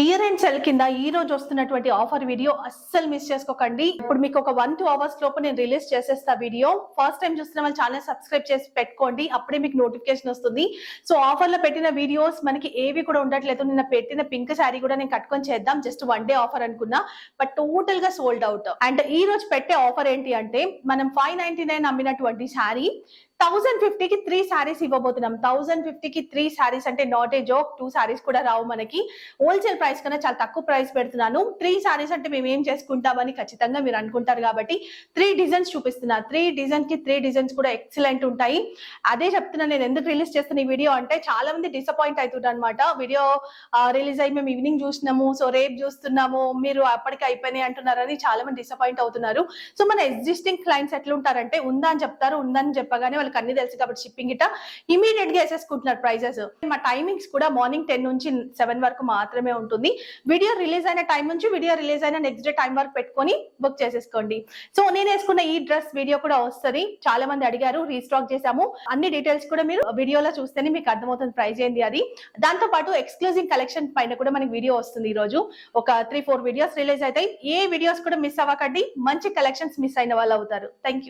Year and cell కింద ఈ రోజు వస్తున్నటువంటి ఆఫర్ వీడియో అస్సలు మిస్ చేసుకోకండి. ఇప్పుడు మీకు ఒక 1-2 అవర్స్ లోపు నేను రిలీజ్ చేసేస్తా వీడియో. ఫస్ట్ టైం చూస్తున్న వాళ్ళ ఛానల్ సబ్స్క్రైబ్ చేసి పెట్టుకోండి, అప్పుడే మీకు నోటిఫికేషన్ వస్తుంది. సో ఆఫర్ లో పెట్టిన వీడియోస్ మనకి ఏవి కూడా ఉండట్లేదు. నిన్న పెట్టిన పింక్ శారీ కూడా నేను కట్టుకొని చేద్దాం, జస్ట్ 1 డే ఆఫర్ అనుకున్నా, బట్ టోటల్ గా సోల్డ్ అవుట్. అండ్ ఈ రోజు పెట్టే ఆఫర్ ఏంటి అంటే, మనం 599 అమ్మినటువంటి శారీ 1050 కి 3 శారీస్ ఇవ్వబోతున్నాం. 1050 కి 3 శారీస్ అంటే నాట్ ఏ జోక్. 2 శారీస్ కూడా రావు మనకి. హోల్సేల్ ప్రైస్ కన్నా చాలా తక్కువ ప్రైస్ పెడుతున్నాను. 3 శారీస్ అంటే మేము ఏం చేసుకుంటామని ఖచ్చితంగా మీరు అనుకుంటారు కాబట్టి 3 డిజైన్స్ చూపిస్తున్నా. 3 డిజైన్ కి 3 డిజైన్స్ కూడా ఎక్సలెంట్ ఉంటాయి. అదే చెప్తున్నా, నేను ఎందుకు రిలీజ్ చేస్తున్న ఈ వీడియో అంటే, చాలా మంది డిసప్పాయింట్ అవుతుంటారు అనమాట. వీడియో రిలీజ్ అయ్యి మేము ఈవినింగ్ చూసినాము, సో రేపు చూస్తున్నాము, మీరు అప్పటికి అయిపోయినాయి అంటున్నారని చాలా మంది డిసప్పాయింట్ అవుతున్నారు. సో మన ఎగ్జిస్టింగ్ క్లయింట్స్ ఎట్లుంటారంటే, ఉందా అని చెప్తారు, ఉందని చెప్పగానే వాళ్ళకి అన్ని తెలుసు కాబట్టి షిప్పింగ్ ఇట్లా ఇమీడియట్ గా వేసేసుకుంటున్నారు ప్రైజెస్. మా టైమింగ్స్ కూడా మార్నింగ్ 10 నుంచి 7 వరకు మాత్రమే ఉంటుంది. వీడియో రిలీజ్ అయిన టైం నుంచి వీడియో రిలీజ్ అయిన నెక్స్ట్ డే టైం వరకు పెట్టుకొని బుక్ చేసేసుకోండి. సో నేను వేసుకున్న ఈ డ్రెస్ వీడియో కూడా వస్తుంది. చాలా మంది అడిగారు, రీస్టాక్ చేసాము. అన్ని డీటెయిల్స్ కూడా మీరు వీడియోలో చూస్తేనే మీకు అర్థమవుతుంది ప్రైస్ ఏంది అది. దాంతో పాటు ఎక్స్క్లూజివ్ కలెక్షన్ పైన కూడా మనకి వీడియో వస్తుంది. ఈ రోజు ఒక 3-4 వీడియోస్ రిలీజ్ అవుతాయి. ఏ వీడియోస్ కూడా మిస్ అవ్వకండి, మంచి కలెక్షన్స్ మిస్ అయిన వాళ్ళు అవుతారు. Thank you.